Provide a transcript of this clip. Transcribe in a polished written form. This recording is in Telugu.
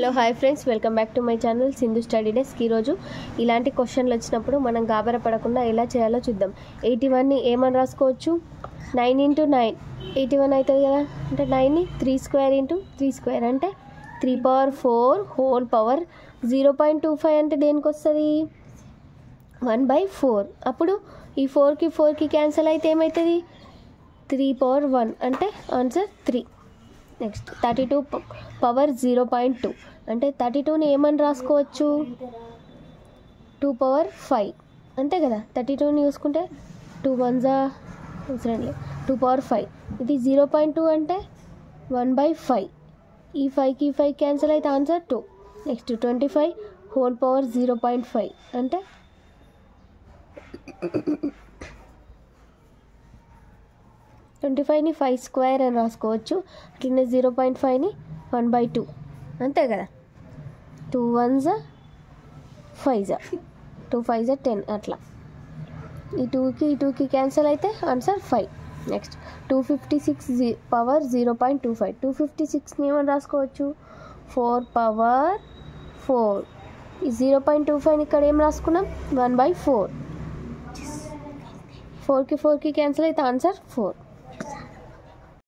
Hello hi friends, welcome back to my channel Sindhu study desk. ఈరోజు ఇలాంటి క్వశ్చన్లు వచ్చినప్పుడు మనం గాబరా పడకుండా ఎలా చేయాలో చూద్దాం. 81ని ఏమని రాసుకోవచ్చు? 9 × 9 81 అవుతుంది కదా. అంటే 9ని 3² × 3² అంటే 3⁴ హోల్ పవర్ 0.25 అంటే దేనికి వస్తుంది? 1/4. అప్పుడు ఈ 4కి 4కి క్యాన్సిల్ అయితే ఏమవుతుంది? 3⁴1 అంటే ఆన్సర్ 3. నెక్స్ట్ 32 పవర్ 0.2 అంటే 32ని ఏమని రాసుకోవచ్చు? 2⁵ అంతే కదా. 32ని చూసుకుంటే 2 1s అవసరం లేదు, 2⁵. ఇది 0.2 అంటే 1/5. ఈ 5కి 5 క్యాన్సిల్ అయితే ఆన్సర్ 2. నెక్స్ట్ 25 హోల్ పవర్ 0.5 అంటే 25ని 5² అని రాసుకోవచ్చు. అట్లనే 0.5ని 1/2 అంతే కదా. 2 1s 5s 2 5s 10 అట్లా. ఈ 2కి క్యాన్సిల్ అయితే ఆన్సర్ 5. నెక్స్ట్ 256 పవర్ 0.25 256ని ఏమని రాసుకోవచ్చు? 4⁴. ఈ 0.25ని ఇక్కడ ఏం రాసుకున్నాం? 1/4. 4కి 4కి క్యాన్సిల్ అయితే ఆన్సర్ 4.